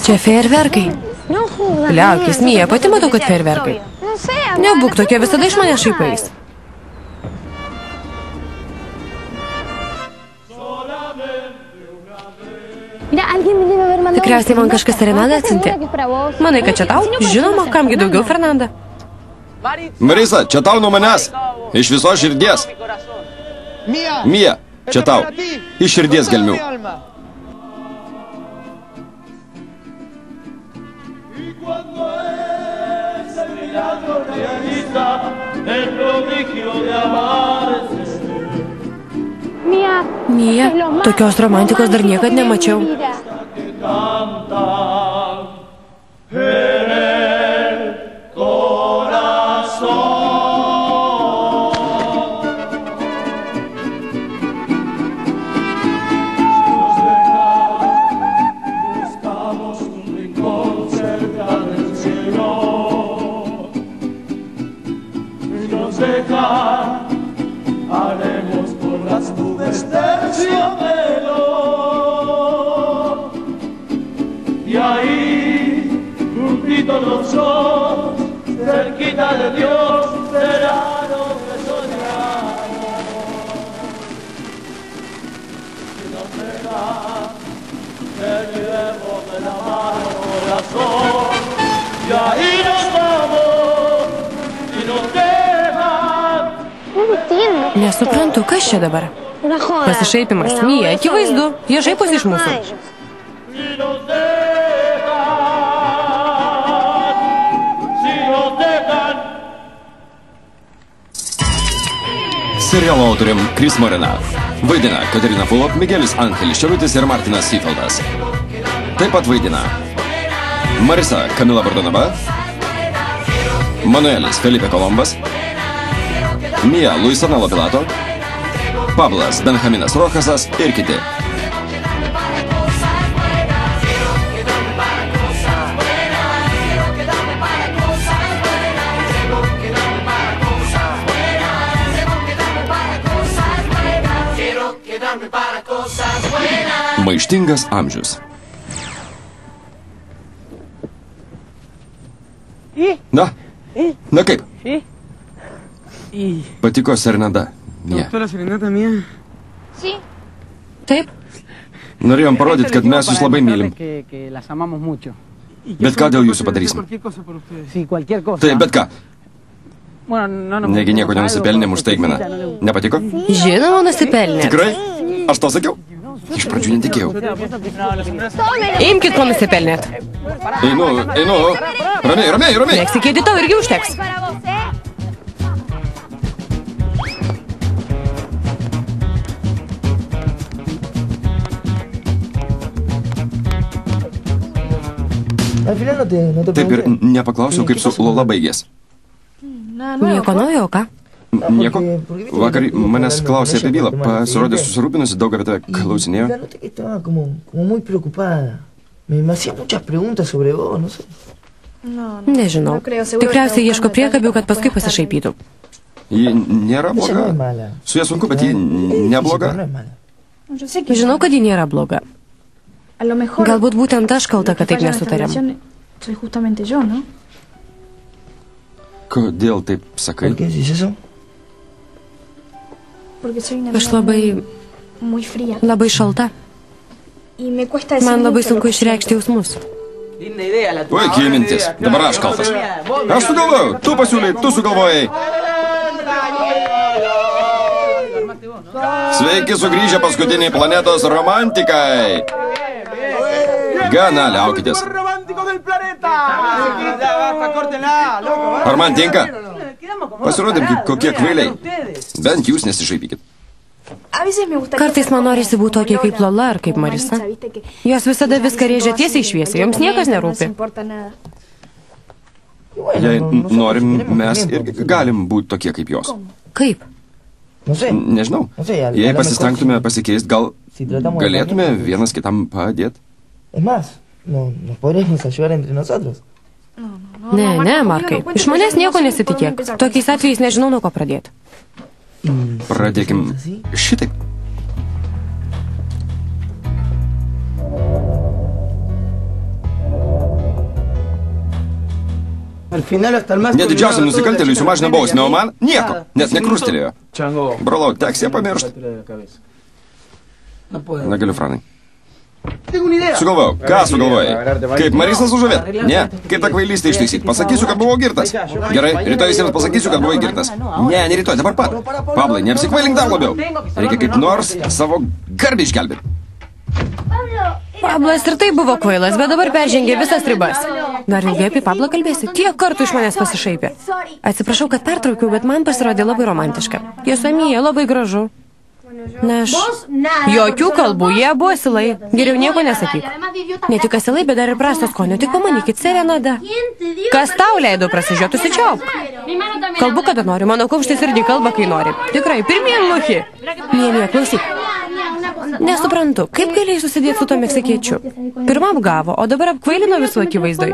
Čia fejerverkai. Liaukis, Mija, pati matau, kad fejerverkai. Nebūk tokia, visada iš mane šaipais. Tikriausiai man kažkas serenadą atsiuntė. Manai, kad čia tau? Žinoma, kamgi daugiau, Fernanda. Marisa, čia tau nuo manęs. Iš viso širdies. Mija, čia tau. Iš širdies gelmių. Mija, tokios romantikos dar niekad nemačiau. Los dos, cerquita de Dios, verano que soñamos. Si nos deja, que llevemos de la mano corazón, y ahí nos vamos, y nos dejan. Nesuprantu, kas čia dabar? Pasišaipimas. Mija, akivaizdu, jie šaiposi iš mūsų. Serialo autoriam Kris Morena. Vaidina Katerina Fulop, Miguelis Angelis Šerutis ir Martinas Seifeldas. Taip pat vaidina Marisa Kamila Bardonaba, Manuelis Felipe Kolombas, Mija Luisana Lopilato, Pablas Benjaminas Rochasas ir kiti. Maištingas amžius. Na kaip? Patiko serenada, Mija? Taip. Norėjom parodyti, kad mes jūs labai mylim. Bet ką dėl jūsų padarysim? Taip, bet ką? Negi nieko nenusipelnėm už staigmeną. Nepatiko? Žinoma, nusipelnė. Tikrai? Aš tau sakiau? Iš pradžių netikėjau. Imkit, ko nusipelnėt. Einu. Ramiai. Neksikėti, tau irgi užteks. Taip ir nepaklausiau, kaip su Lola baigės. Nieko naujo, ką? Nieko. Vakar manęs klausė apie bylą. Pasirodė susirūpinusi, daug apie tave klausinėjo. Nežinau. Tikriausiai ieško priekabių, kad paskui pasišaipytų. Ji nėra bloga. Su ja sunku, bet ji nebloga. Žinau, kad ji nėra bloga. Galbūt būtent aš kalta, kad taip nesutarėm. Kodėl taip sakai? Aš labai šalta. Man labai sunku išreikšti jausmus. Puikiai mintis. Dabar aš kaltas. Aš sugalvojau. Tu pasiūlai, tu sugalvojai. Sveiki sugrįžę paskutiniai planetos romantikai. Gana, liaukitės. Ar man tinka? Pasirodėm kokie kvailiai. Bent jūs nesišaipykit. Kartais man norisi būti tokie kaip Lola ar kaip Marisa. Jos visada viską rėžia tiesiai šviesiai, joms niekas nerūpi. Jei norim, mes irgi galim būti tokie kaip jos. Kaip? Nežinau. Jei pasistengtume pasikeist, gal galėtume vienas kitam padėti? Ne, Markai, iš manęs nieko nesitikėk. Tokiais atvejais nežinau, nuo ko pradėti. Pradėkim šitaip. Net didžiausiam nusikaltėliui sumažino bausmę, o man nieko, net nekrustelėjo. Brolau, teks ją pamiršt. Negaliu, Franai. Sugalvojau. Ką sugalvojai? Kaip Marisą sužavėt? Ne. Kaip tą kvailystę ištaisyti? Pasakysiu, kad buvau girtas. Gerai, rytoj visiems pasakysiu, kad buvai girtas. Ne rytoj, dabar pat. Pablai, neapsikvailink dar labiau. Reikia kaip nors savo garbę išgelbėti. Pablas ir tai buvo kvailas, bet dabar peržengė visas ribas. Dar ilgai apie Pablą kalbėsi. Tiek kartų iš manęs pasišaipė. Atsiprašau, kad pertraukiau, bet man pasirodė labai romantiška. Josamija, labai gražu. Na, aš... Jokių kalbų, jie buvo asilai. Geriau nieko nesakyk. Ne tik asilai, bet dar ir prasto skonio. Tik pamanykit, serenada. Kas tau leido prasižiūrėti, susičiauk? Kalbu, kada nori. Mano kumštis irgi kalba, kai nori. Tikrai, pirmien muchi. Nie, klausyk. Nesuprantu, kaip galėjai susidėti su to meksikiečiu? Pirmą apgavo, o dabar apkvailino visų akivaizdoj.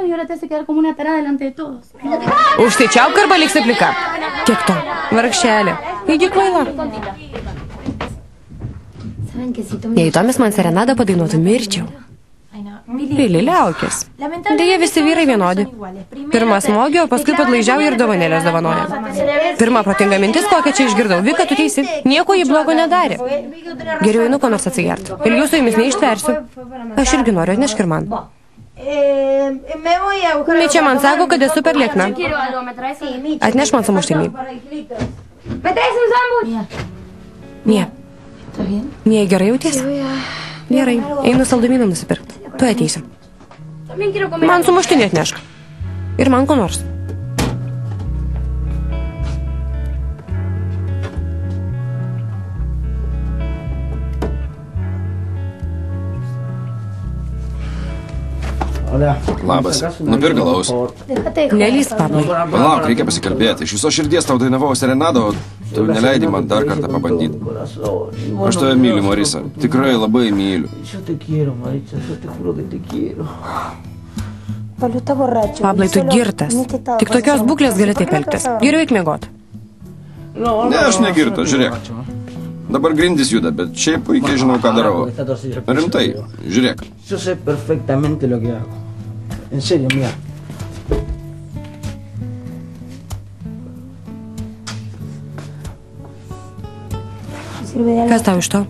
Užsičiauk arba liksi plika. Tiek to, vargšelė. Įgi kvaila. Jei Tomis man serenadą padainuotų, mirčiau. Pili, liaukis. Deja, visi vyrai vienodi. Pirmą smogį, o paskui padlaižiauja ir dovanėlės dovanoja. Pirma protinga mintis, kokią čia išgirdau. Vika, tu teisi. Nieko jį blogo nedarė. Geriau einu ko nors atsigerti. Ilgiau su jumis neištversiu. Aš irgi noriu, atnešk ir man. Mičia man sako, kad esu per liekna. Atneš man sumuštinį. Nie. Nie, gerai jauties? Gerai, einu saldumynų nusipirkti. Tu ateisi. Man sumuštinį atnešk. Ir man ko nors. Labas. Nupirk galaus. Nelys, Pablai. Palauk, reikia pasikalbėti. Iš viso širdies tau dainavau serenadą, o tu neleidi man dar kartą pabandyti. Aš tave myliu, Marisa. Tikrai labai myliu. Pablai, tu girtas. Tik tokios būklės gali taip elgtis. Geriau eik miegoti. Ne, aš negirtas, žiūrėk. Dabar grindys juda, bet šiaip puikiai žinau, ką darau. Rimtai, žiūrėk. Yo sé perfectamente lo que hago. En serio, mira. Kas tau iš to?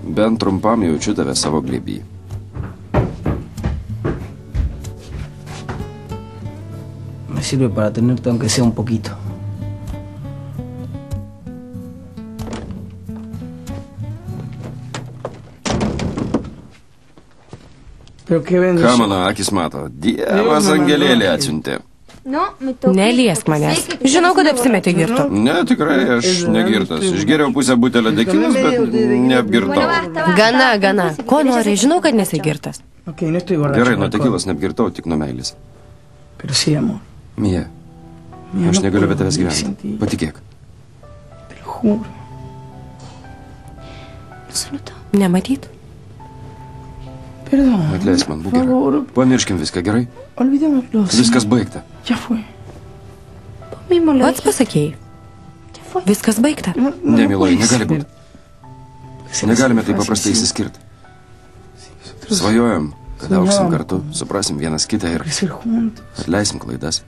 Bent trumpam jaučiu tave savo glėby. Me sirve para tenerte aunque sea un poquito. Ką mano akis mato? Dievas angelėlį atsiuntė. Neliesk manęs. Žinau, kad apsimetė girtu. Ne, tikrai, aš negirtas. Išgėriau pusę butelio dekilos, bet neapgirtau. Gana. Ko nori? Žinau, kad nesi girtas. Gerai, nuo tekilos neapgirtau, tik nuo meilės. Mija, aš negaliu be tavęs gyventi. Patikėk. Nematyt? Atleisk man, būk gerai. Pamirškim viską, gerai? Viskas baigta. Pats pasakėjai. Viskas baigta. Ne, mieloji, negali būti. Negalime taip paprastai įsiskirti. Svajojam, kad augsim kartu, suprasim vienas kitą ir atleisim klaidas.